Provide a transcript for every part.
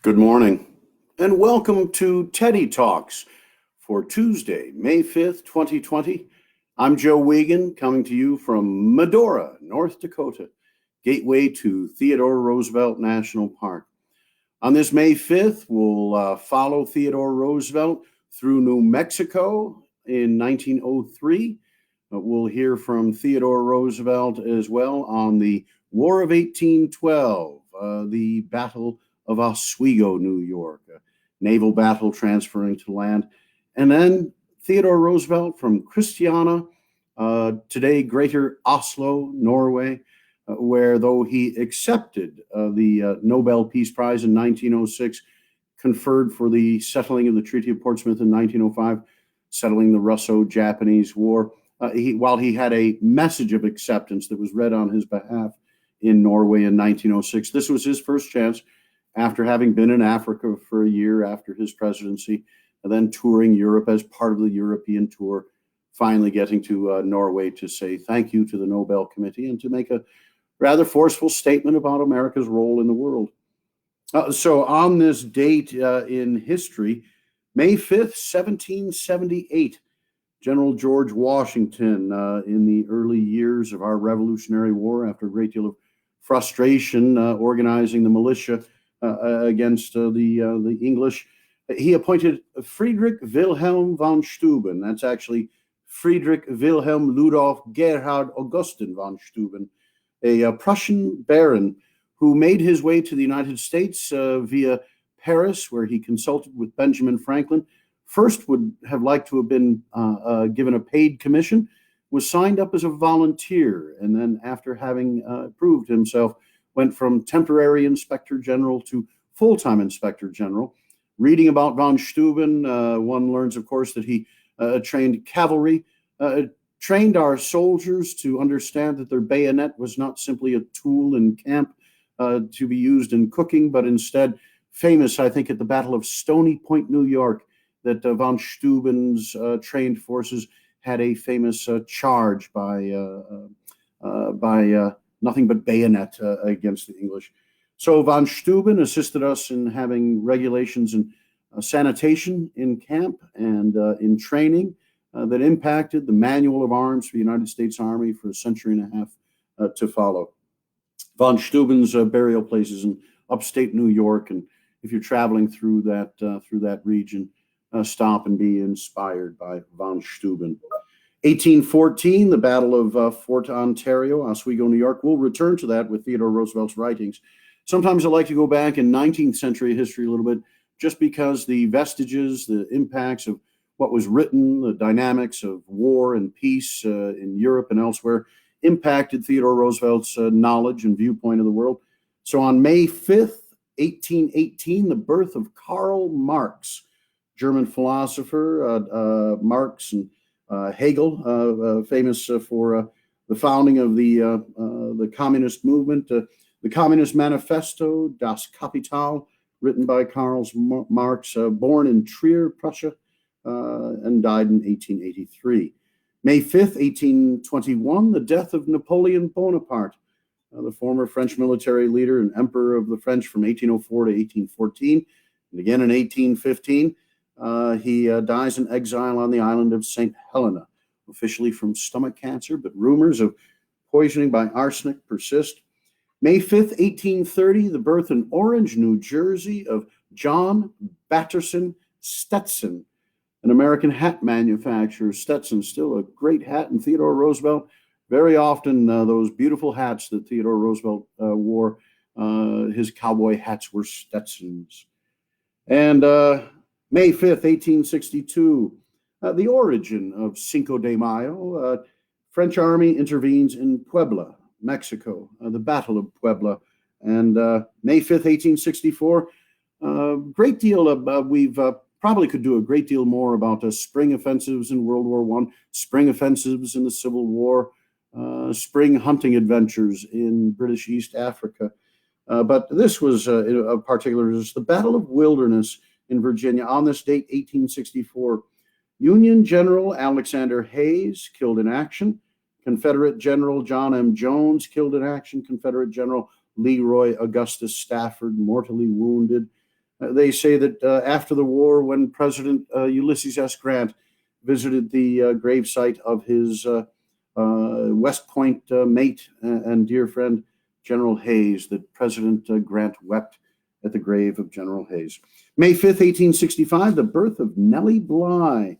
Good morning, and welcome to Teddy Talks for Tuesday, May 5th, 2020. I'm Joe Wiegand, coming to you from Medora, North Dakota, gateway to Theodore Roosevelt National Park. On this May 5th, we'll follow Theodore Roosevelt through New Mexico in 1903. We'll hear from Theodore Roosevelt as well on the War of 1812, the Battle of Oswego, New York, a naval battle transferring to land. And then Theodore Roosevelt from Kristiania, today Greater Oslo, Norway, where though he accepted the Nobel Peace Prize in 1906, conferred for the settling of the Treaty of Portsmouth in 1905, settling the Russo-Japanese War, while he had a message of acceptance that was read on his behalf in Norway in 1906. This was his first chance after having been in Africa for a year after his presidency, and then touring Europe as part of the European tour, finally getting to Norway to say thank you to the Nobel Committee and to make a rather forceful statement about America's role in the world. So on this date in history, May 5th, 1778, General George Washington, in the early years of our Revolutionary War, after a great deal of frustration organizing the militia against the English, he appointed Friedrich Wilhelm von Steuben. That's actually Friedrich Wilhelm Ludolf Gerhard Augustin von Steuben, a Prussian baron who made his way to the United States via Paris, where he consulted with Benjamin Franklin. First would have liked to have been given a paid commission, was signed up as a volunteer, and then after having proved himself, went from temporary inspector general to full-time inspector general. Reading about von Steuben, one learns, of course, that he trained cavalry, trained our soldiers to understand that their bayonet was not simply a tool in camp to be used in cooking, but instead famous, I think, at the Battle of Stony Point, New York, that von Steuben's trained forces had a famous charge by nothing but bayonet against the English. So von Steuben assisted us in having regulations and sanitation in camp and in training that impacted the manual of arms for the United States Army for a century and a half to follow. Von Steuben's burial place is in upstate New York, and if you're traveling through that region, stop and be inspired by von Steuben. 1814, the Battle of Fort Ontario, Oswego, New York. We'll return to that with Theodore Roosevelt's writings. Sometimes I like to go back in 19th century history a little bit, just because the vestiges, the impacts of what was written, the dynamics of war and peace in Europe and elsewhere impacted Theodore Roosevelt's knowledge and viewpoint of the world. So on May 5th, 1818, the birth of Karl Marx, German philosopher. Marx and Hegel, famous for the founding of the communist movement, the Communist Manifesto, Das Kapital, written by Karl Marx, born in Trier, Prussia, and died in 1883. May 5th, 1821, the death of Napoleon Bonaparte, the former French military leader and emperor of the French from 1804 to 1814, and again in 1815. He dies in exile on the island of St. Helena, officially from stomach cancer, but rumors of poisoning by arsenic persist. May 5th, 1830, the birth in Orange, New Jersey, of John Batterson Stetson, an American hat manufacturer. Stetson, still a great hat, and Theodore Roosevelt, very often those beautiful hats that Theodore Roosevelt wore, his cowboy hats were Stetsons. And May 5th, 1862, the origin of Cinco de Mayo. French army intervenes in Puebla, Mexico, the Battle of Puebla. And May 5th, 1864, great deal of, we've probably could do a great deal more about spring offensives in World War I, spring offensives in the Civil War, spring hunting adventures in British East Africa. But this was of particular interest, the Battle of Wilderness in Virginia. On this date, 1864, Union General Alexander Hayes killed in action. Confederate General John M. Jones killed in action. Confederate General Leroy Augustus Stafford mortally wounded. They say that after the war, when President Ulysses S. Grant visited the gravesite of his West Point mate and dear friend, General Hayes, that President Grant wept at the grave of General Hayes. May 5th, 1865, the birth of Nellie Bly,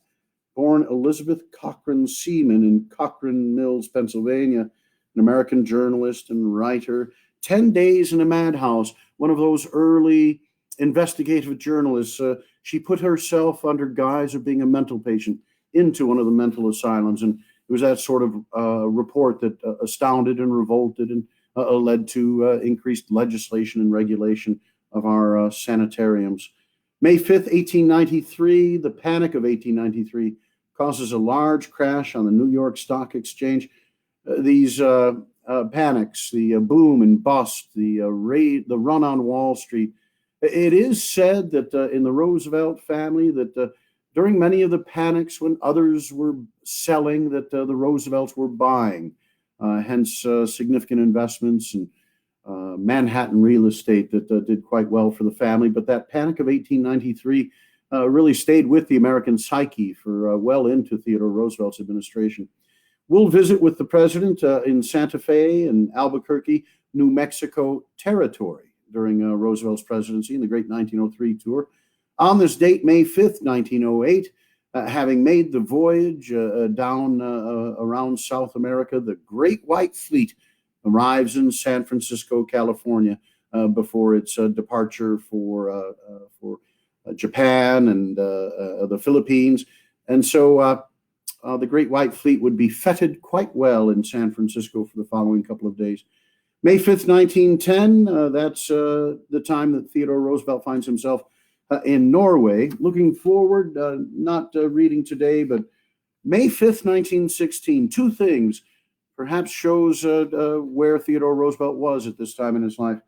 born Elizabeth Cochran Seaman in Cochran Mills, Pennsylvania, an American journalist and writer. 10 Days in a Madhouse, one of those early investigative journalists. She put herself under guise of being a mental patient into one of the mental asylums. And it was that sort of report that astounded and revolted and led to increased legislation and regulation of our sanitariums. May 5th, 1893, the Panic of 1893 causes a large crash on the New York Stock Exchange. These panics, the boom and bust, the run on Wall Street. It is said that in the Roosevelt family that during many of the panics when others were selling, that the Roosevelts were buying, hence significant investments and Manhattan real estate that did quite well for the family. But that Panic of 1893 really stayed with the American psyche for well into Theodore Roosevelt's administration. We'll visit with the president in Santa Fe and Albuquerque, New Mexico territory during Roosevelt's presidency in the great 1903 tour. On this date, May 5th, 1908, having made the voyage down around South America, the Great White Fleet arrives in San Francisco, California, before its departure for Japan and the Philippines. And so the Great White Fleet would be feted quite well in San Francisco for the following couple of days. May 5th, 1910, that's the time that Theodore Roosevelt finds himself in Norway. Looking forward, not reading today, but May 5th, 1916, two things perhaps shows where Theodore Roosevelt was at this time in his life.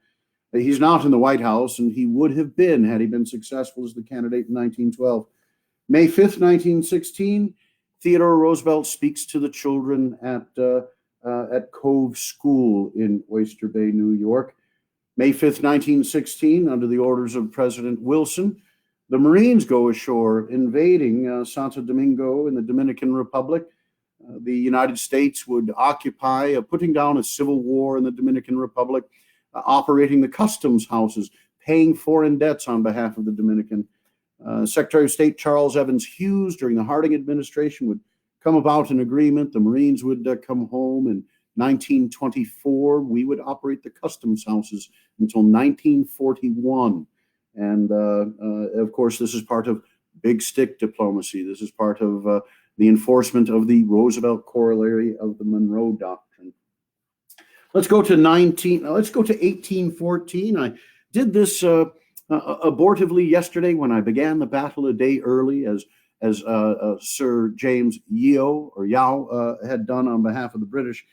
He's not in the White House, and he would have been had he been successful as the candidate in 1912. May 5th, 1916, Theodore Roosevelt speaks to the children at Cove School in Oyster Bay, New York. May 5th, 1916, under the orders of President Wilson, the Marines go ashore, invading Santo Domingo in the Dominican Republic. The United States would occupy, putting down a civil war in the Dominican Republic, operating the customs houses, paying foreign debts on behalf of the Dominican. Secretary of State Charles Evans Hughes during the Harding administration would come about an agreement. The Marines would come home in 1924. We would operate the customs houses until 1941. And of course, this is part of big stick diplomacy. This is part of the enforcement of the Roosevelt corollary of the Monroe Doctrine. Let's go to 1814. I did this abortively yesterday when I began the battle a day early, as Sir James Yeo had done on behalf of the British.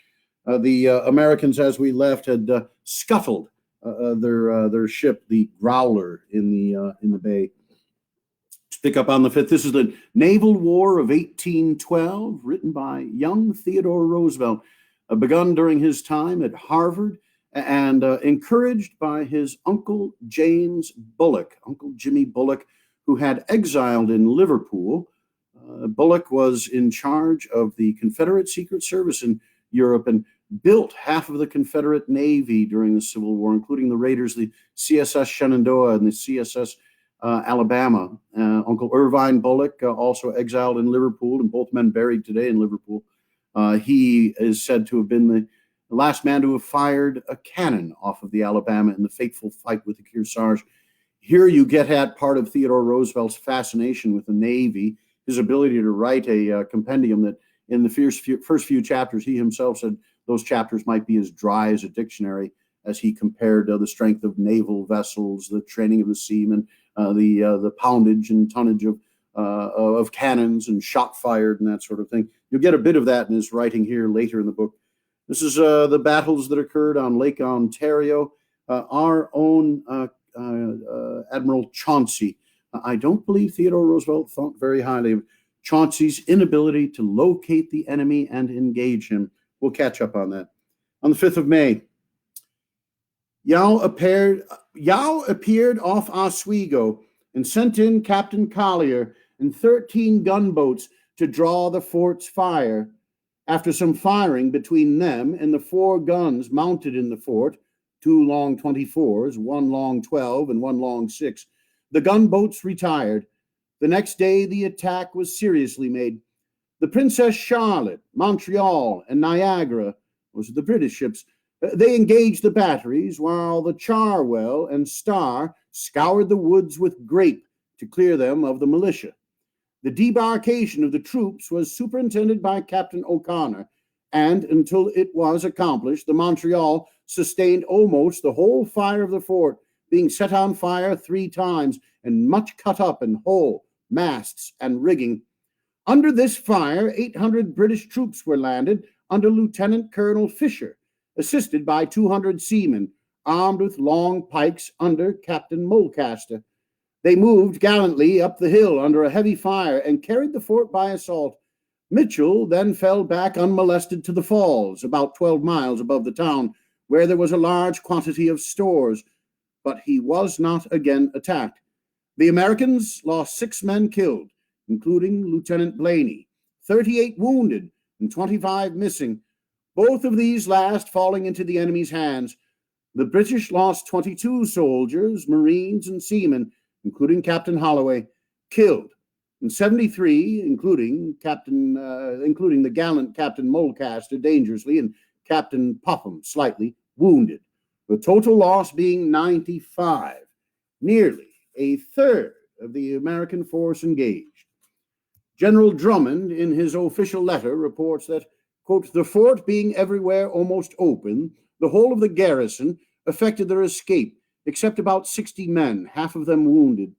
The Americans, as we left, had scuttled their ship, the Growler, in the bay. To pick up on the 5th, this is the Naval War of 1812, written by young Theodore Roosevelt, begun during his time at Harvard and encouraged by his uncle James Bullock, Uncle Jimmy Bullock, who had exiled in Liverpool. Bullock was in charge of the Confederate Secret Service in Europe and built half of the Confederate Navy during the Civil War, including the raiders, the CSS Shenandoah and the CSS Alabama. Uncle Irvine Bullock, also exiled in Liverpool, and both men buried today in Liverpool. He is said to have been the last man to have fired a cannon off of the Alabama in the fateful fight with the Kearsarge. Here you get at part of Theodore Roosevelt's fascination with the Navy, his ability to write a compendium that in the first few chapters, he himself said those chapters might be as dry as a dictionary, as he compared the strength of naval vessels, the training of the seamen, the poundage and tonnage of cannons and shot fired and that sort of thing. You'll get a bit of that in his writing here later in the book. This is the battles that occurred on Lake Ontario. Our own Admiral Chauncey. I don't believe Theodore Roosevelt thought very highly of Chauncey's inability to locate the enemy and engage him. We'll catch up on that. On the 5th of May, Yao Yao appeared off Oswego and sent in Captain Collier and 13 gunboats to draw the fort's fire. After some firing between them and the 4 guns mounted in the fort, 2 long 24s, 1 long 12, and 1 long 6, the gunboats retired. The next day, the attack was seriously made. The Princess Charlotte, Montreal, and Niagara, those are the British ships, they engaged the batteries, while the Charwell and Star scoured the woods with grape to clear them of the militia. The debarkation of the troops was superintended by Captain O'Connor, and until it was accomplished, the Montreal sustained almost the whole fire of the fort, being set on fire 3 times and much cut up in hull, masts, and rigging. Under this fire, 800 British troops were landed under Lieutenant Colonel Fisher, assisted by 200 seamen, armed with long pikes under Captain Mulcaster. They moved gallantly up the hill under a heavy fire and carried the fort by assault. Mitchell then fell back unmolested to the falls, about 12 miles above the town, where there was a large quantity of stores, but he was not again attacked. The Americans lost 6 men killed, including Lieutenant Blaney, 38 wounded, and 25 missing, both of these last falling into the enemy's hands. The British lost 22 soldiers, Marines, and seamen, including Captain Holloway, killed, and 73, including the gallant Captain Mulcaster dangerously and Captain Popham slightly wounded, the total loss being 95, nearly a third of the American force engaged. General Drummond, in his official letter, reports that, quote, the fort being everywhere almost open, the whole of the garrison effected their escape, except about 60 men, half of them wounded.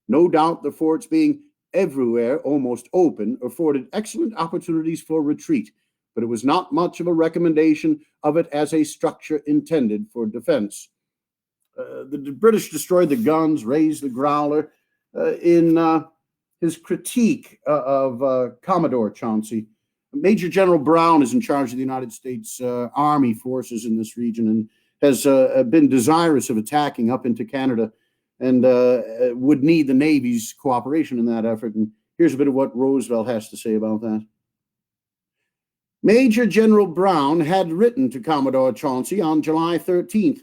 No doubt the forts being everywhere almost open afforded excellent opportunities for retreat, but it was not much of a recommendation of it as a structure intended for defense. The British destroyed the guns, raised the growler. In his critique of Commodore Chauncey, Major General Brown is in charge of the United States Army forces in this region and has been desirous of attacking up into Canada and would need the Navy's cooperation in that effort. And here's a bit of what Roosevelt has to say about that. Major General Brown had written to Commodore Chauncey on July 13th,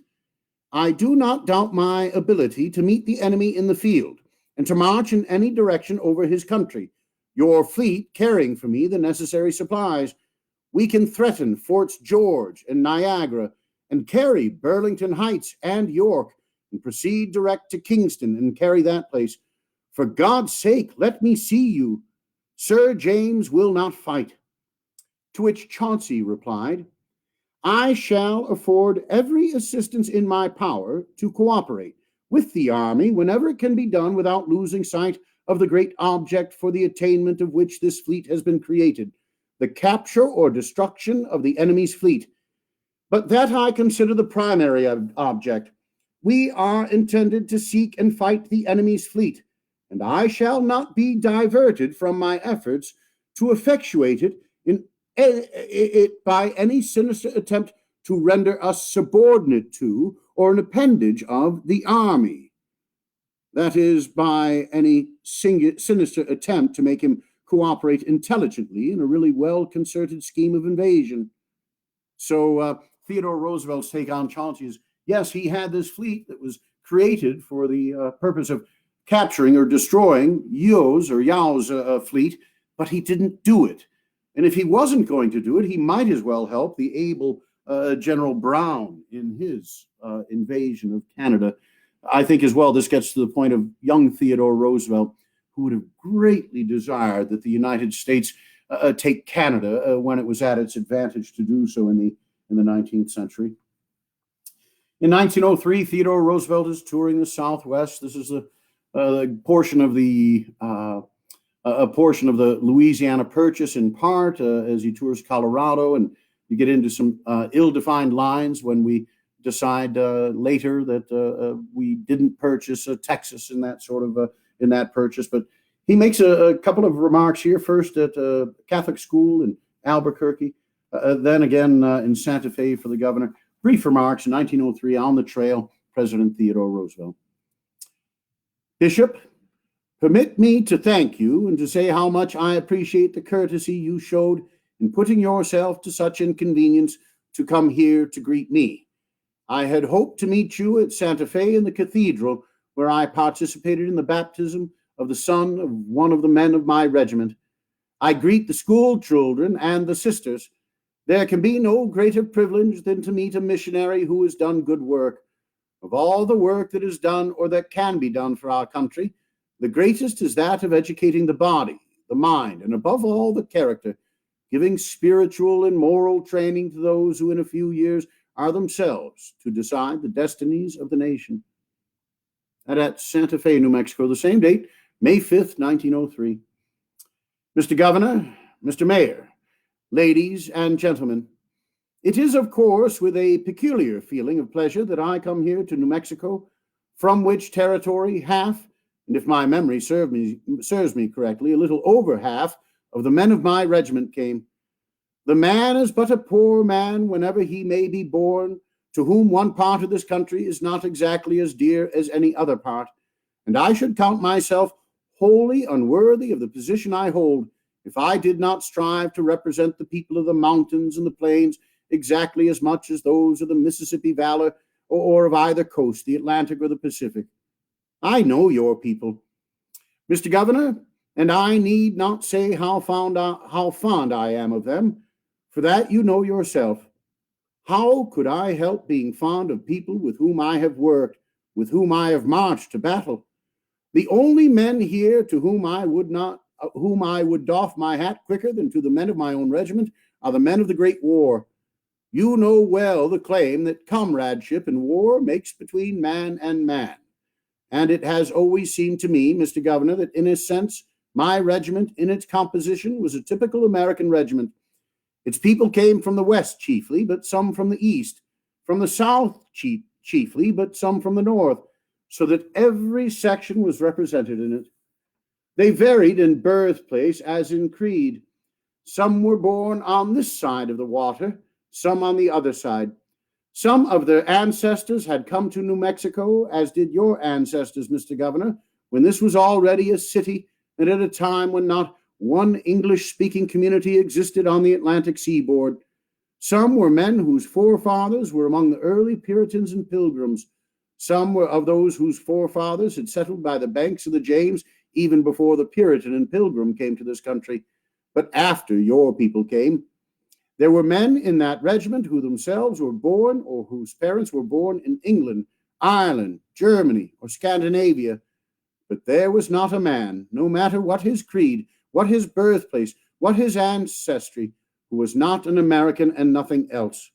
I do not doubt my ability to meet the enemy in the field and to march in any direction over his country, your fleet carrying for me the necessary supplies. We can threaten Forts George and Niagara and carry Burlington Heights and York and proceed direct to Kingston and carry that place. For God's sake, let me see you. Sir James will not fight. To which Chauncey replied, I shall afford every assistance in my power to cooperate with the army whenever it can be done without losing sight of the great object for the attainment of which this fleet has been created, the capture or destruction of the enemy's fleet. But that I consider the primary object. We are intended to seek and fight the enemy's fleet, and I shall not be diverted from my efforts to effectuate it by any sinister attempt to render us subordinate to or an appendage of the army. That is, by any sinister attempt to make him cooperate intelligently in a really well-concerted scheme of invasion. So Theodore Roosevelt's take on Chauncey is, yes, he had this fleet that was created for the purpose of capturing or destroying Yao's fleet, but he didn't do it. And if he wasn't going to do it, he might as well help the able General Brown in his invasion of Canada. I think as well, this gets to the point of young Theodore Roosevelt, who would have greatly desired that the United States take Canada when it was at its advantage to do so in the 19th century. In 1903, Theodore Roosevelt is touring the Southwest. This is a portion of the Louisiana Purchase in part as he tours Colorado, and you get into some ill-defined lines when we decide later that we didn't purchase Texas in that sort of in that purchase. But he makes a couple of remarks here. First at a Catholic school in Albuquerque, then again in Santa Fe for the governor. Brief remarks in 1903 on the trail, President Theodore Roosevelt. Bishop, permit me to thank you and to say how much I appreciate the courtesy you showed in putting yourself to such inconvenience to come here to greet me. I had hoped to meet you at Santa Fe in the cathedral, where I participated in the baptism of the son of one of the men of my regiment. I greet the school children and the sisters. There can be no greater privilege than to meet a missionary who has done good work. Of all the work that is done or that can be done for our country, the greatest is that of educating the body, the mind, and above all, the character, giving spiritual and moral training to those who in a few years are themselves to decide the destinies of the nation. And at Santa Fe, New Mexico, the same date, May 5th, 1903. Mr. Governor, Mr. Mayor, ladies and gentlemen, it is, of course, with a peculiar feeling of pleasure that I come here to New Mexico, from which territory half, and if my memory serves me correctly, a little over half of the men of my regiment came. The man is but a poor man whenever he may be born, to whom one part of this country is not exactly as dear as any other part, and I should count myself wholly unworthy of the position I hold if I did not strive to represent the people of the mountains and the plains exactly as much as those of the Mississippi Valley or of either coast, the Atlantic or the Pacific. I know your people, Mr. Governor, and I need not say how fond I am of them, for that you know yourself. How could I help being fond of people with whom I have worked, with whom I have marched to battle? The only men here to whom I would doff my hat quicker than to the men of my own regiment are the men of the Great War. You know well the claim that comradeship in war makes between man and man. And it has always seemed to me, Mr. Governor, that in a sense, my regiment in its composition was a typical American regiment. Its people came from the West chiefly, but some from the East, from the South chiefly, but some from the North, so that every section was represented in it. They varied in birthplace as in creed. Some were born on this side of the water, some on the other side. Some of their ancestors had come to New Mexico, as did your ancestors, Mr. Governor, when this was already a city and at a time when not one English-speaking community existed on the Atlantic seaboard. Some were men whose forefathers were among the early Puritans and Pilgrims. Some were of those whose forefathers had settled by the banks of the James even before the Puritan and Pilgrim came to this country. But after your people came, there were men in that regiment who themselves were born or whose parents were born in England, Ireland, Germany, or Scandinavia. But there was not a man, no matter what his creed, what his birthplace, what his ancestry, who was not an American and nothing else.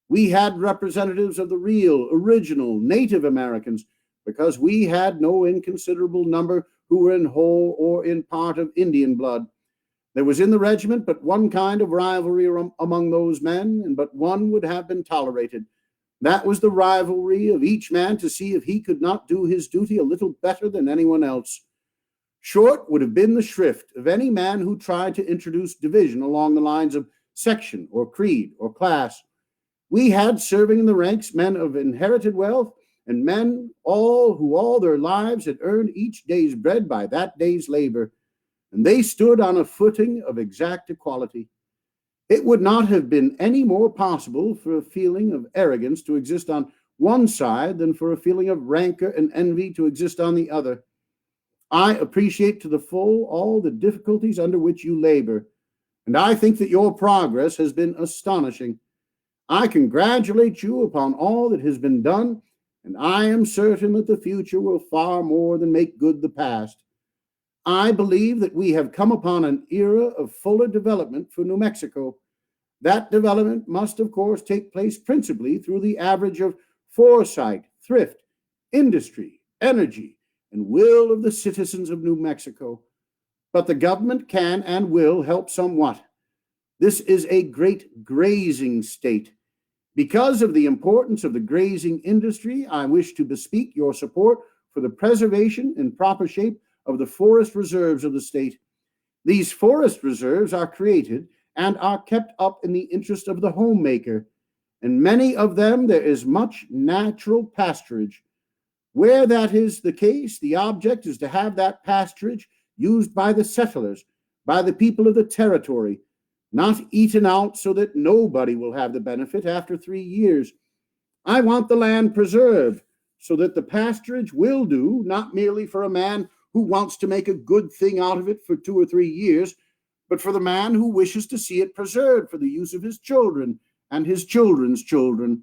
We had representatives of the real, original, native Americans, because we had no inconsiderable number who were in whole or in part of Indian blood. There was in the regiment but one kind of rivalry among those men, and but one would have been tolerated. That was the rivalry of each man to see if he could not do his duty a little better than anyone else. Short would have been the shrift of any man who tried to introduce division along the lines of section or creed or class. We had serving in the ranks men of inherited wealth and men who all their lives had earned each day's bread by that day's labor, and they stood on a footing of exact equality. It would not have been any more possible for a feeling of arrogance to exist on one side than for a feeling of rancor and envy to exist on the other. I appreciate to the full all the difficulties under which you labor, and I think that your progress has been astonishing. I congratulate you upon all that has been done, and I am certain that the future will far more than make good the past. I believe that we have come upon an era of fuller development for New Mexico. That development must, of course, take place principally through the average of foresight, thrift, industry, energy, and will of the citizens of New Mexico. But the government can and will help somewhat. This is a great grazing state. Because of the importance of the grazing industry, I wish to bespeak your support for the preservation in proper shape of the forest reserves of the state. These forest reserves are created and are kept up in the interest of the homemaker, In many of them there is much natural pasturage. Where that is the case, the object is to have that pasturage used by the settlers, by the people of the territory, not eaten out so that nobody will have the benefit after 3 years. I want the land preserved so that the pasturage will do, not merely for a man who wants to make a good thing out of it for 2 or 3 years, but for the man who wishes to see it preserved for the use of his children and his children's children.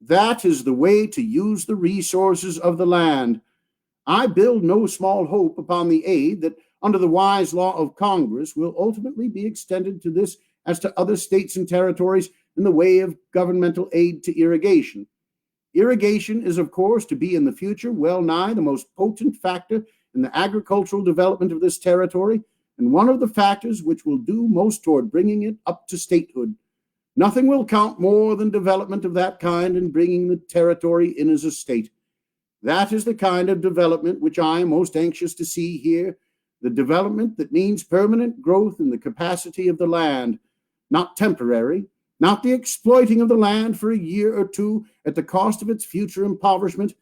That is the way to use the resources of the land. I build no small hope upon the aid that, under the wise law of Congress, will ultimately be extended to this as to other states and territories in the way of governmental aid to irrigation. Irrigation is, of course, to be in the future well nigh the most potent factor in the agricultural development of this territory, and one of the factors which will do most toward bringing it up to statehood. Nothing will count more than development of that kind in bringing the territory in as a state. That is the kind of development which I am most anxious to see here, the development that means permanent growth in the capacity of the land, not temporary, not the exploiting of the land for a year or two at the cost of its future impoverishment,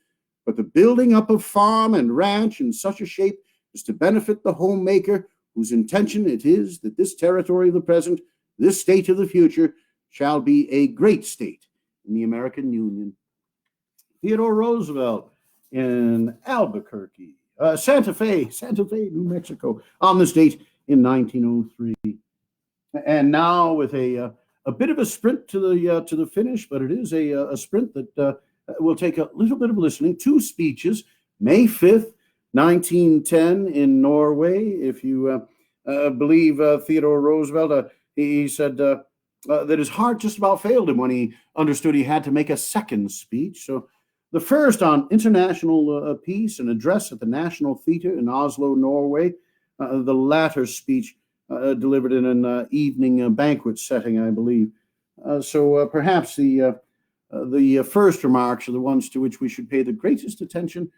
but the building up of farm and ranch in such a shape as to benefit the homemaker, whose intention it is that this territory of the present, this state of the future, shall be a great state in the American Union. Theodore Roosevelt in Albuquerque, Santa Fe, New Mexico, on this date in 1903. And now with a bit of a sprint to the finish, but it is a sprint that will take a little bit of listening. 2 speeches, May 5th, 1910 in Norway. If you believe Theodore Roosevelt, he said that his heart just about failed him when he understood he had to make a second speech. So the first on international peace, an address at the National Theatre in Oslo, Norway. The latter speech delivered in an evening banquet setting, I believe. So perhaps the first remarks are the ones to which we should pay the greatest attention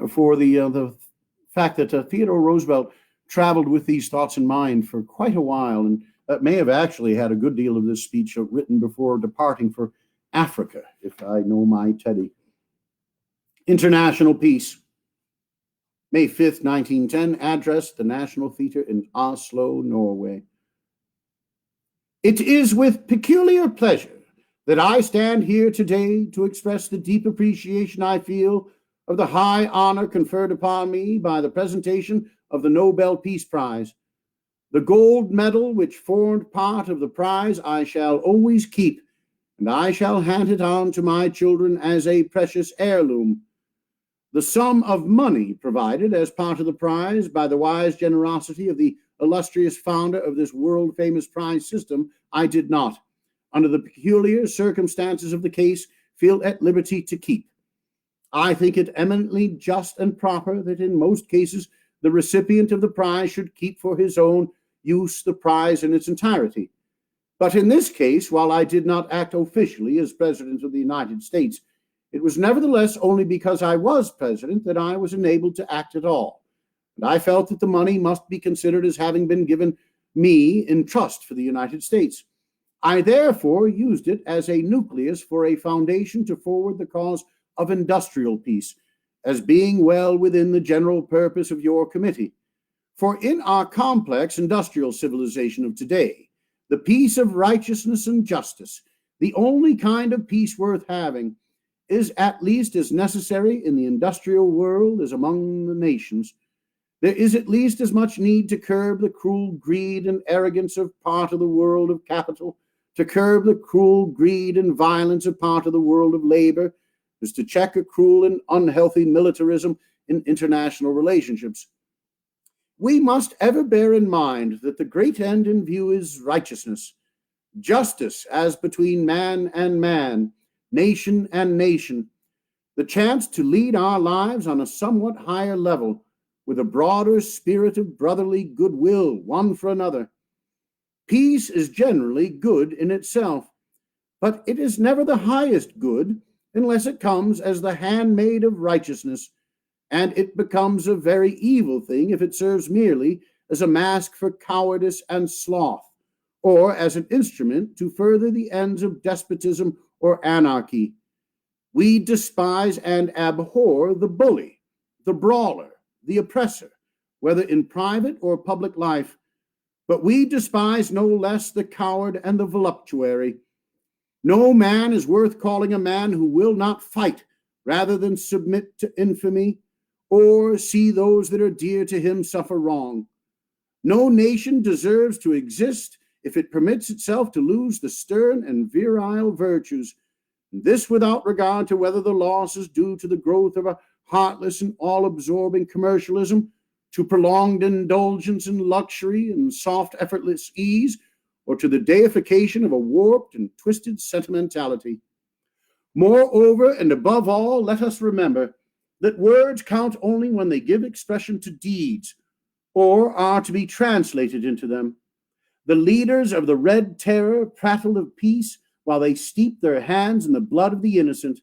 for the fact that Theodore Roosevelt traveled with these thoughts in mind for quite a while, and may have actually had a good deal of this speech written before departing for Africa, if I know my Teddy. International peace. May 5th, 1910, address, the National Theatre in Oslo, Norway. It is with peculiar pleasure that I stand here today to express the deep appreciation I feel of the high honor conferred upon me by the presentation of the Nobel Peace Prize. The gold medal which formed part of the prize I shall always keep, and I shall hand it on to my children as a precious heirloom. The sum of money provided as part of the prize by the wise generosity of the illustrious founder of this world-famous prize system, I did not, under the peculiar circumstances of the case, feel at liberty to keep. I think it eminently just and proper that in most cases the recipient of the prize should keep for his own use the prize in its entirety. But in this case, while I did not act officially as President of the United States, it was nevertheless only because I was president that I was enabled to act at all. And I felt that the money must be considered as having been given me in trust for the United States. I therefore used it as a nucleus for a foundation to forward the cause of industrial peace, as being well within the general purpose of your committee. For in our complex industrial civilization of today, the peace of righteousness and justice, the only kind of peace worth having, is at least as necessary in the industrial world as among the nations. There is at least as much need to curb the cruel greed and arrogance of part of the world of capital, to curb the cruel greed and violence of part of the world of labor, as to check a cruel and unhealthy militarism in international relationships. We must ever bear in mind that the great end in view is righteousness, justice as between man and man, nation and nation, the chance to lead our lives on a somewhat higher level with a broader spirit of brotherly goodwill one for another. Peace is generally good in itself, but it is never the highest good unless it comes as the handmaid of righteousness, and it becomes a very evil thing if it serves merely as a mask for cowardice and sloth, or as an instrument to further the ends of despotism or anarchy. We despise and abhor the bully, the brawler, the oppressor, whether in private or public life. But we despise no less the coward and the voluptuary. No man is worth calling a man who will not fight rather than submit to infamy or see those that are dear to him suffer wrong. No nation deserves to exist if it permits itself to lose the stern and virile virtues, this without regard to whether the loss is due to the growth of a heartless and all-absorbing commercialism, to prolonged indulgence in luxury and soft, effortless ease, or to the deification of a warped and twisted sentimentality. Moreover, and above all, let us remember that words count only when they give expression to deeds, or are to be translated into them. The leaders of the Red Terror prattled of peace while they steeped their hands in the blood of the innocent,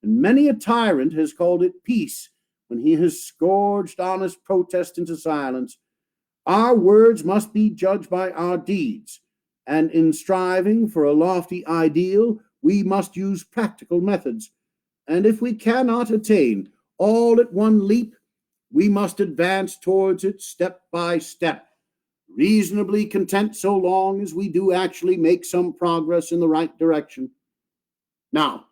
and many a tyrant has called it peace when he has scourged honest protest into silence. Our words must be judged by our deeds, and in striving for a lofty ideal, we must use practical methods. And if we cannot attain all at one leap, we must advance towards it step by step, reasonably content so long as we do actually make some progress in the right direction. Now,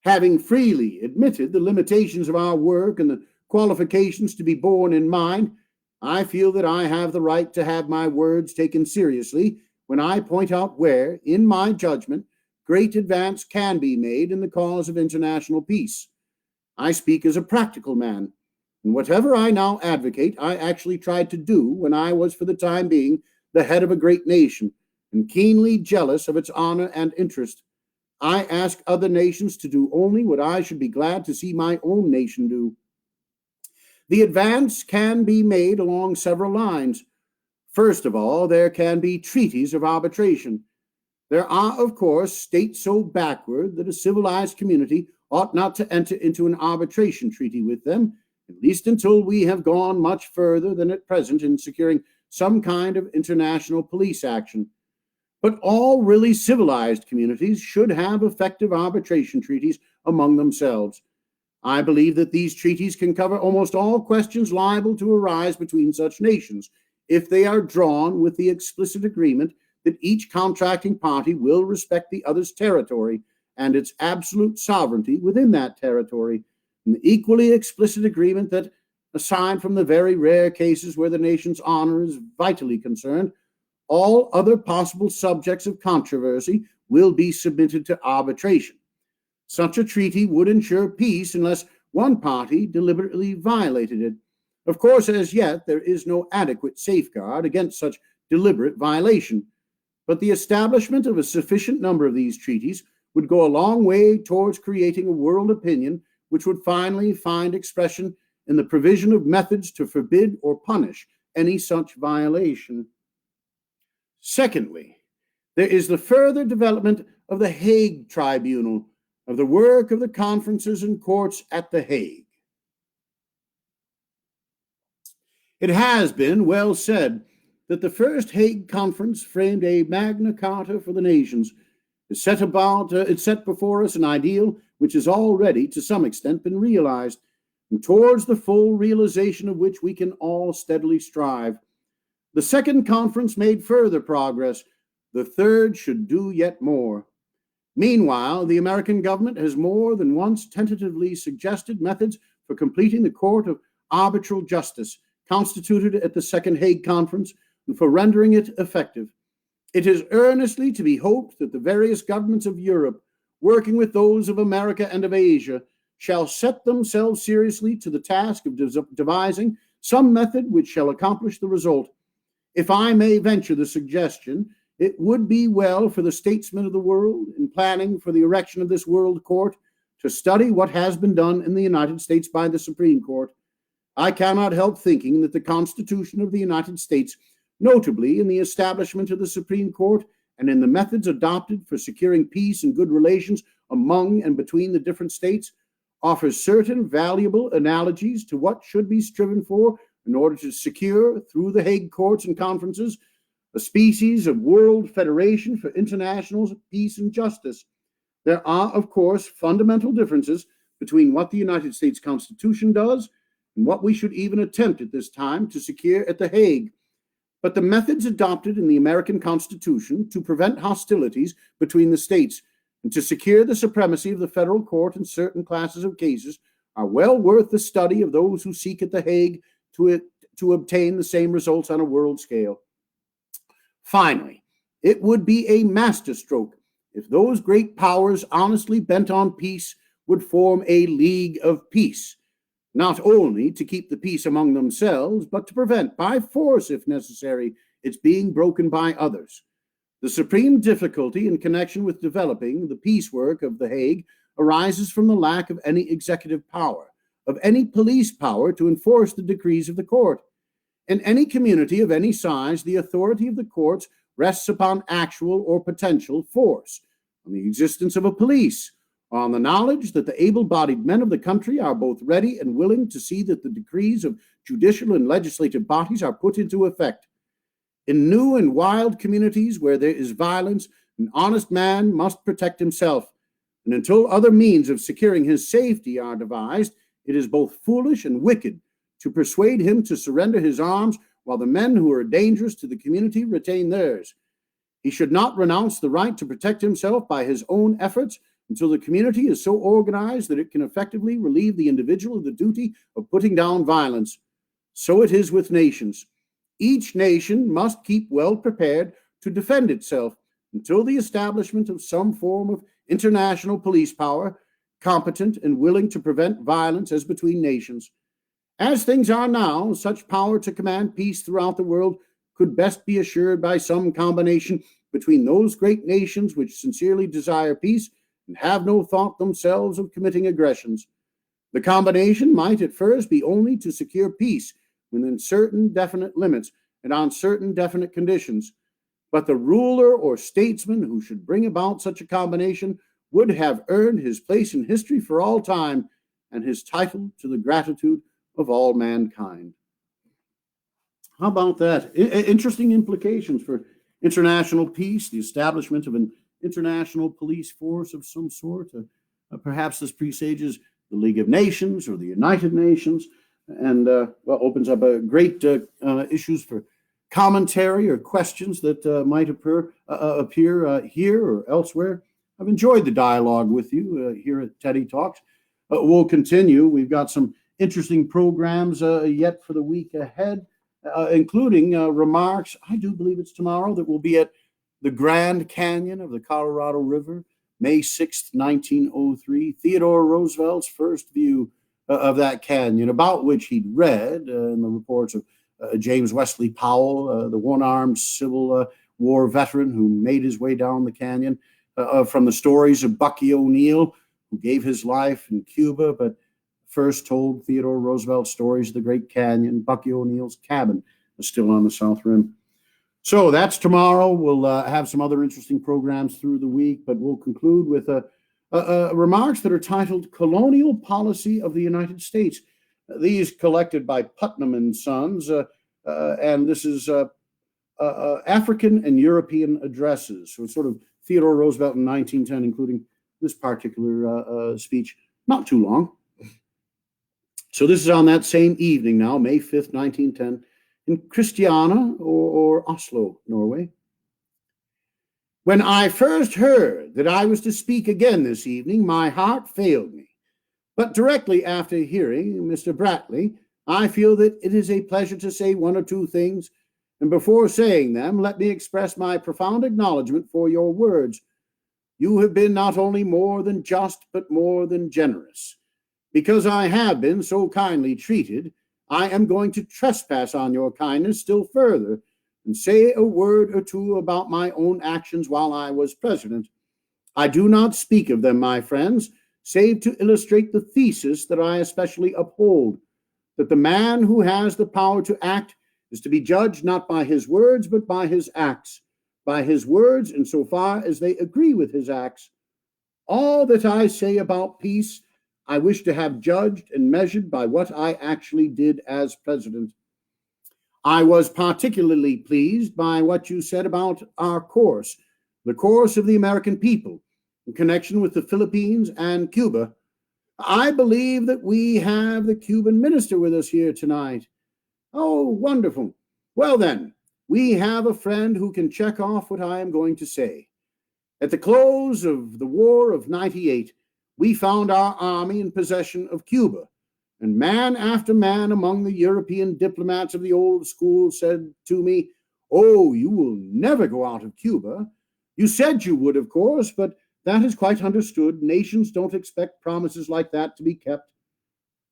having freely admitted the limitations of our work and the qualifications to be borne in mind, I feel that I have the right to have my words taken seriously when I point out where, in my judgment, great advance can be made in the cause of international peace. I speak as a practical man, and whatever I now advocate, I actually tried to do when I was for the time being the head of a great nation and keenly jealous of its honor and interest. I ask other nations to do only what I should be glad to see my own nation do. The advance can be made along several lines. First of all, there can be treaties of arbitration. There are, of course, states so backward that a civilized community ought not to enter into an arbitration treaty with them, at least until we have gone much further than at present in securing some kind of international police action. But all really civilized communities should have effective arbitration treaties among themselves. I believe that these treaties can cover almost all questions liable to arise between such nations, if they are drawn with the explicit agreement that each contracting party will respect the other's territory and its absolute sovereignty within that territory, and the equally explicit agreement that, aside from the very rare cases where the nation's honor is vitally concerned, all other possible subjects of controversy will be submitted to arbitration. Such a treaty would ensure peace unless one party deliberately violated it. Of course, as yet, there is no adequate safeguard against such deliberate violation, but the establishment of a sufficient number of these treaties would go a long way towards creating a world opinion which would finally find expression in the provision of methods to forbid or punish any such violation. Secondly, there is the further development of the Hague Tribunal, of the work of the conferences and courts at The Hague. It has been well said that the first Hague Conference framed a Magna Carta for the nations. It set before us an ideal which has already, to some extent, been realized, and towards the full realization of which we can all steadily strive. The second conference made further progress. The third should do yet more. Meanwhile, the American government has more than once tentatively suggested methods for completing the Court of Arbitral Justice, constituted at the Second Hague Conference, and for rendering it effective. It is earnestly to be hoped that the various governments of Europe, working with those of America and of Asia, shall set themselves seriously to the task of devising some method which shall accomplish the result. If I may venture the suggestion, it would be well for the statesmen of the world, in planning for the erection of this World Court, to study what has been done in the United States by the Supreme Court. I cannot help thinking that the Constitution of the United States, notably in the establishment of the Supreme Court and in the methods adopted for securing peace and good relations among and between the different states, offers certain valuable analogies to what should be striven for in order to secure, through the Hague courts and conferences, a species of world federation for international peace and justice. There are, of course, fundamental differences between what the United States Constitution does and what we should even attempt at this time to secure at The Hague. But the methods adopted in the American Constitution to prevent hostilities between the states and to secure the supremacy of the federal court in certain classes of cases are well worth the study of those who seek at The Hague to obtain the same results on a world scale. Finally, it would be a masterstroke if those great powers honestly bent on peace would form a League of Peace, not only to keep the peace among themselves, but to prevent, by force if necessary, its being broken by others. The supreme difficulty in connection with developing the peace work of The Hague arises from the lack of any executive power, of any police power to enforce the decrees of the court. In any community of any size, the authority of the courts rests upon actual or potential force, on the existence of a police, or on the knowledge that the able-bodied men of the country are both ready and willing to see that the decrees of judicial and legislative bodies are put into effect. In new and wild communities where there is violence, an honest man must protect himself, and until other means of securing his safety are devised, it is both foolish and wicked to persuade him to surrender his arms while the men who are dangerous to the community retain theirs. He should not renounce the right to protect himself by his own efforts until the community is so organized that it can effectively relieve the individual of the duty of putting down violence. So it is with nations. Each nation must keep well prepared to defend itself until the establishment of some form of international police power, competent and willing to prevent violence as between nations. As things are now, such power to command peace throughout the world could best be assured by some combination between those great nations which sincerely desire peace and have no thought themselves of committing aggressions. The combination might at first be only to secure peace within certain definite limits and on certain definite conditions. But the ruler or statesman who should bring about such a combination would have earned his place in history for all time and his title to the gratitude of all mankind. How about that? Interesting implications for international peace, the establishment of an international police force of some sort. Perhaps this presages the League of Nations or the United Nations, and opens up a great issues for commentary or questions that might appear here or elsewhere. I've enjoyed the dialogue with you here at Teddy Talks. We'll continue. We've got some interesting programs yet for the week ahead, including remarks. I do believe it's tomorrow that we'll be at the Grand Canyon of the Colorado River, May 6th, 1903. Theodore Roosevelt's first view of that canyon, about which he'd read in the reports of James Wesley Powell, the one-armed Civil War veteran who made his way down the canyon, from the stories of Bucky O'Neill, who gave his life in Cuba, but first told Theodore Roosevelt stories of the Great Canyon. Bucky O'Neill's cabin is still on the South Rim. So that's tomorrow. We'll have some other interesting programs through the week, but we'll conclude with remarks that are titled Colonial Policy of the United States. These collected by Putnam and Sons, and this is African and European addresses. So it's sort of Theodore Roosevelt in 1910, including this particular speech, not too long. So this is on that same evening now, May 5th, 1910, in Kristiania or Oslo, Norway. When I first heard that I was to speak again this evening, my heart failed me. But directly after hearing Mr. Bratley, I feel that it is a pleasure to say one or two things, and before saying them, let me express my profound acknowledgement for your words. You have been not only more than just, but more than generous. Because I have been so kindly treated, I am going to trespass on your kindness still further and say a word or two about my own actions while I was president. I do not speak of them, my friends, save to illustrate the thesis that I especially uphold, that the man who has the power to act is to be judged not by his words, but by his acts, by his words insofar as they agree with his acts. All that I say about peace, I wish to have judged and measured by what I actually did as president. I was particularly pleased by what you said about our course, the course of the American people, in connection with the Philippines and Cuba. I believe that we have the Cuban minister with us here tonight. Oh, wonderful. Well then, we have a friend who can check off what I am going to say. At the close of the War of '98, we found our army in possession of Cuba, and man after man among the European diplomats of the old school said to me, "Oh, you will never go out of Cuba. You said you would, of course, but that is quite understood. Nations don't expect promises like that to be kept."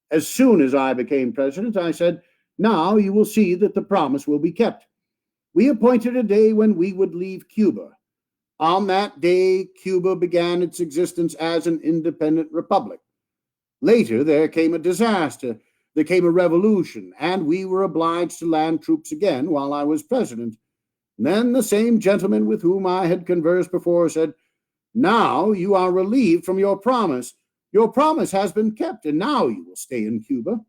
As soon as I became president, I said, "Now you will see that the promise will be kept." We appointed a day when we would leave Cuba. On that day, Cuba began its existence as an independent republic. Later, there came a disaster. There came a revolution, and we were obliged to land troops again while I was president. Then the same gentleman with whom I had conversed before said, "Now you are relieved from your promise. Your promise has been kept, and now you will stay in Cuba."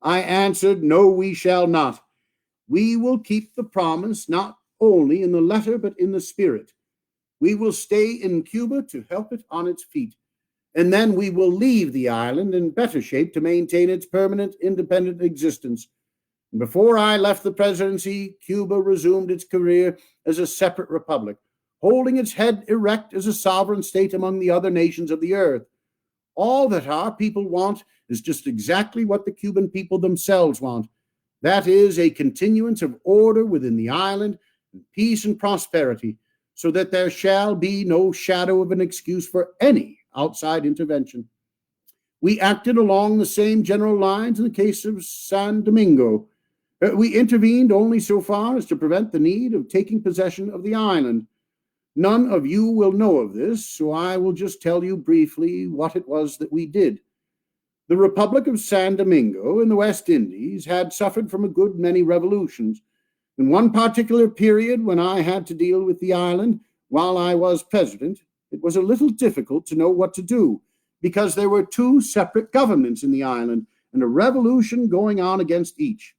I answered, "No, we shall not. We will keep the promise not only in the letter, but in the spirit. We will stay in Cuba to help it on its feet, and then we will leave the island in better shape to maintain its permanent independent existence." And before I left the presidency, Cuba resumed its career as a separate republic, holding its head erect as a sovereign state among the other nations of the earth. All that our people want is just exactly what the Cuban people themselves want. That is a continuance of order within the island, and peace and prosperity, so that there shall be no shadow of an excuse for any outside intervention. We acted along the same general lines in the case of San Domingo. We intervened only so far as to prevent the need of taking possession of the island. None of you will know of this, so I will just tell you briefly what it was that we did. The Republic of San Domingo in the West Indies had suffered from a good many revolutions. In one particular period, when I had to deal with the island while I was president, it was a little difficult to know what to do, because there were two separate governments in the island and a revolution going on against each.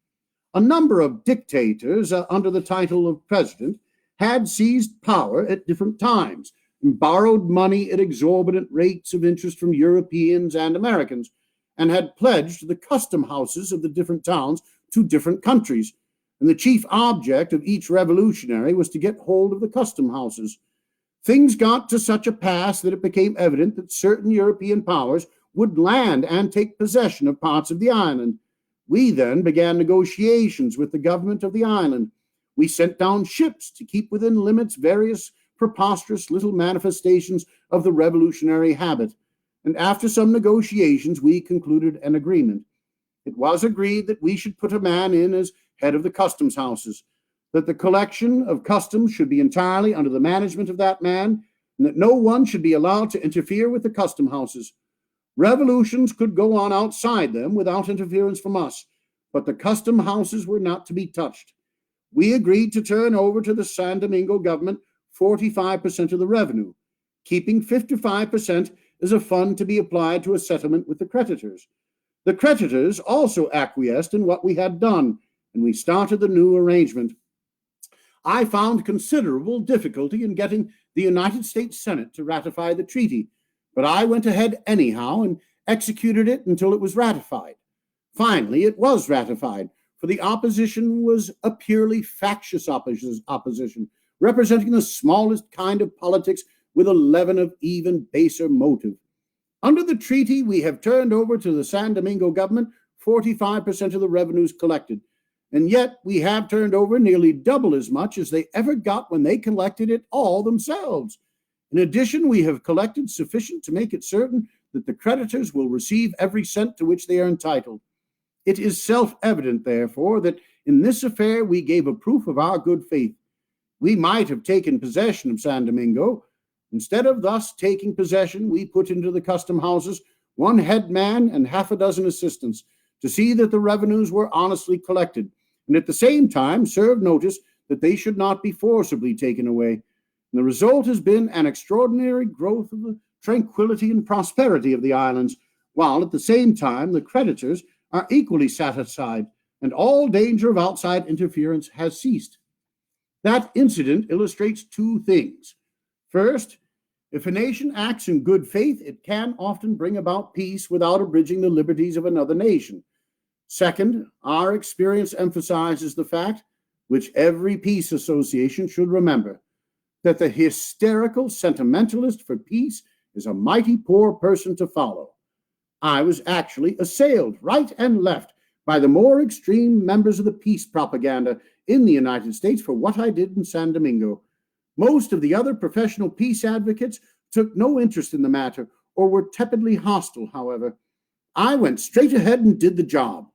A number of dictators under the title of president had seized power at different times and borrowed money at exorbitant rates of interest from Europeans and Americans, and had pledged the custom houses of the different towns to different countries. And the chief object of each revolutionary was to get hold of the custom houses. Things got to such a pass that it became evident that certain European powers would land and take possession of parts of the island. We then began negotiations with the government of the island. We sent down ships to keep within limits various preposterous little manifestations of the revolutionary habit. And after some negotiations, we concluded an agreement. It was agreed that we should put a man in as head of the customs houses, that the collection of customs should be entirely under the management of that man, and that no one should be allowed to interfere with the custom houses. Revolutions could go on outside them without interference from us, but the custom houses were not to be touched. We agreed to turn over to the San Domingo government 45% of the revenue, keeping 55% as a fund to be applied to a settlement with the creditors. The creditors also acquiesced in what we had done, and we started the new arrangement. I found considerable difficulty in getting the United States Senate to ratify the treaty, but I went ahead anyhow and executed it until it was ratified. Finally, it was ratified, for the opposition was a purely factious opposition, representing the smallest kind of politics with a leaven of even baser motive. Under the treaty, we have turned over to the San Domingo government 45% of the revenues collected, and yet we have turned over nearly double as much as they ever got when they collected it all themselves. In addition, we have collected sufficient to make it certain that the creditors will receive every cent to which they are entitled. It is self-evident, therefore, that in this affair we gave a proof of our good faith. We might have taken possession of San Domingo. Instead of thus taking possession, we put into the custom houses one head man and half a dozen assistants to see that the revenues were honestly collected, and at the same time served notice that they should not be forcibly taken away. And the result has been an extraordinary growth of the tranquility and prosperity of the islands, while at the same time the creditors are equally satisfied, and all danger of outside interference has ceased. That incident illustrates two things. First, If a nation acts in good faith, it can often bring about peace without abridging the liberties of another nation. Second, our experience emphasizes the fact, which every peace association should remember, that the hysterical sentimentalist for peace is a mighty poor person to follow. I was actually assailed right and left by the more extreme members of the peace propaganda in the United States for what I did in San Domingo. Most of the other professional peace advocates took no interest in the matter or were tepidly hostile, however. I went straight ahead and did the job.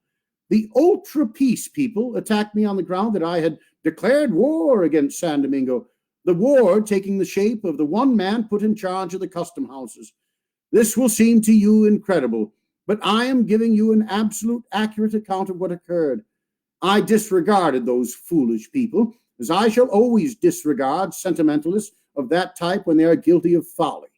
The ultra-peace people attacked me on the ground that I had declared war against San Domingo, the war taking the shape of the one man put in charge of the custom houses. This will seem to you incredible, but I am giving you an absolute accurate account of what occurred. I disregarded those foolish people, as I shall always disregard sentimentalists of that type when they are guilty of folly.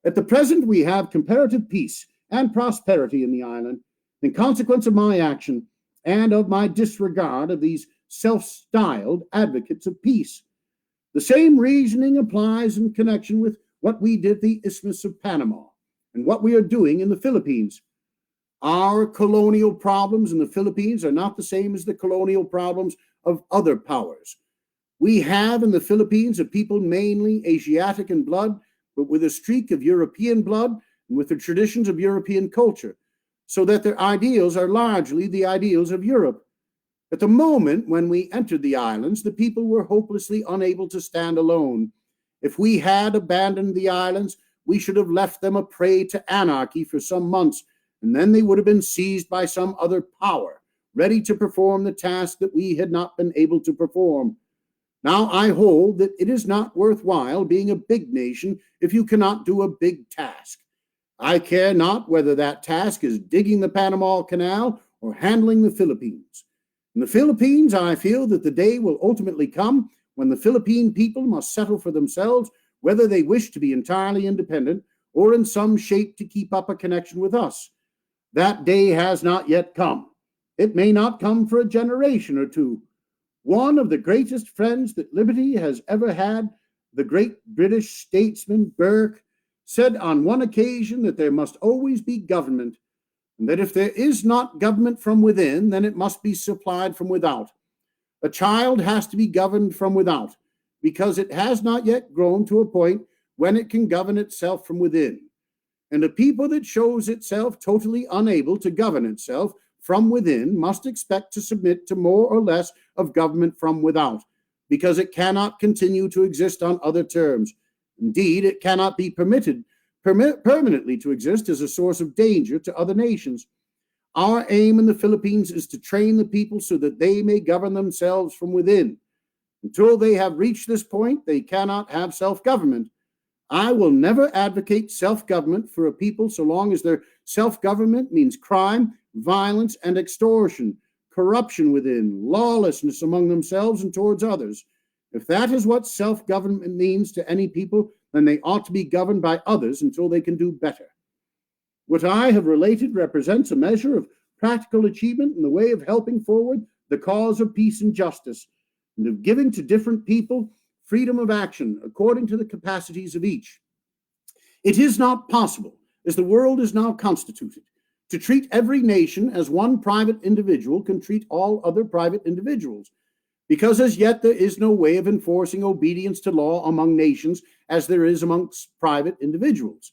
At the present, we have comparative peace and prosperity in the island, in consequence of my action and of my disregard of these self-styled advocates of peace. The same reasoning applies in connection with what we did at the Isthmus of Panama and what we are doing in the Philippines. Our colonial problems in the Philippines are not the same as the colonial problems of other powers. We have in the Philippines a people mainly Asiatic in blood, but with a streak of European blood and with the traditions of European culture, so that their ideals are largely the ideals of Europe. At the moment when we entered the islands, the people were hopelessly unable to stand alone. If we had abandoned the islands, we should have left them a prey to anarchy for some months, and then they would have been seized by some other power, ready to perform the task that we had not been able to perform. Now I hold that it is not worthwhile being a big nation if you cannot do a big task. I care not whether that task is digging the Panama Canal or handling the Philippines. In the Philippines, I feel that the day will ultimately come when the Philippine people must settle for themselves whether they wish to be entirely independent or in some shape to keep up a connection with us. That day has not yet come. It may not come for a generation or two. One of the greatest friends that liberty has ever had, the great British statesman Burke, said on one occasion that there must always be government, and that if there is not government from within, then it must be supplied from without. A child has to be governed from without, because it has not yet grown to a point when it can govern itself from within. And a people that shows itself totally unable to govern itself from within must expect to submit to more or less of government from without, because it cannot continue to exist on other terms. Indeed, it cannot be permanently to exist as a source of danger to other nations. Our aim in the Philippines is to train the people so that they may govern themselves from within. Until they have reached this point, they cannot have self-government. I will never advocate self-government for a people so long as their self-government means crime, violence, and extortion, corruption within, lawlessness among themselves and towards others. If that is what self-government means to any people, then they ought to be governed by others until they can do better. What I have related represents a measure of practical achievement in the way of helping forward the cause of peace and justice, and of giving to different people freedom of action according to the capacities of each. It is not possible, as the world is now constituted, to treat every nation as one private individual can treat all other private individuals, because as yet there is no way of enforcing obedience to law among nations as there is amongst private individuals.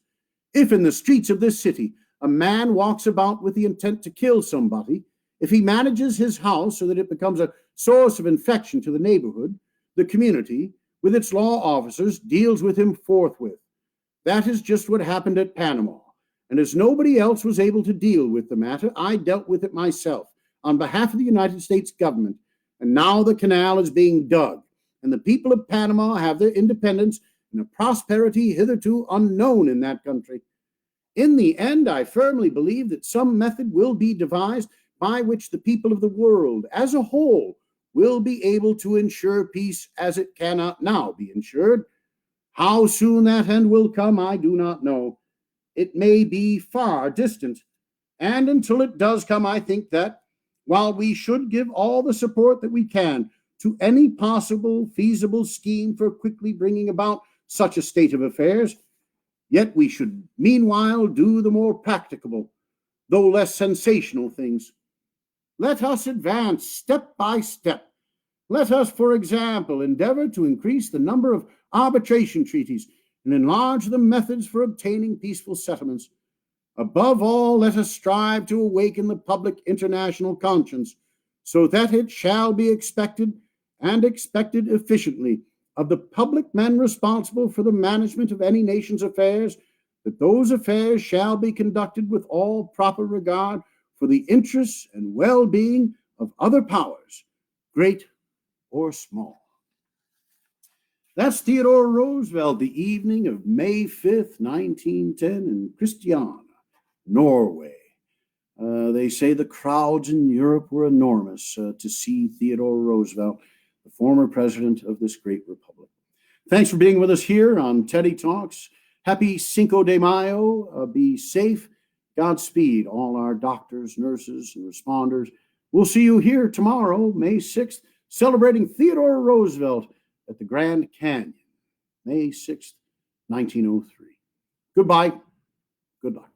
If in the streets of this city a man walks about with the intent to kill somebody, if he manages his house so that it becomes a source of infection to the neighborhood, the community, with its law officers, deals with him forthwith. That is just what happened at Panama. And as nobody else was able to deal with the matter, I dealt with it myself on behalf of the United States government. And now the canal is being dug, and the people of Panama have their independence and a prosperity hitherto unknown in that country. In the end, I firmly believe that some method will be devised by which the people of the world as a whole will be able to ensure peace as it cannot now be ensured. How soon that end will come, I do not know. It may be far distant. And until it does come, I think that while we should give all the support that we can to any possible feasible scheme for quickly bringing about such a state of affairs, Yet we should meanwhile do the more practicable, though less sensational things. Let us advance step by step. Let us, for example, endeavor to increase the number of arbitration treaties and enlarge the methods for obtaining peaceful settlements. Above all, let us strive to awaken the public international conscience, so that it shall be expected, and expected efficiently, of the public men responsible for the management of any nation's affairs, that those affairs shall be conducted with all proper regard for the interests and well-being of other powers, great or small. That's Theodore Roosevelt, the evening of May 5th, 1910, in Kristiania, Norway. They say the crowds in Europe were enormous to see Theodore Roosevelt, the former president of this great republic. Thanks for being with us here on Teddy Talks. Happy Cinco de Mayo. Be safe. Godspeed, all our doctors, nurses, and responders. We'll see you here tomorrow, May 6th, celebrating Theodore Roosevelt at the Grand Canyon, May 6th, 1903. Goodbye. Good luck.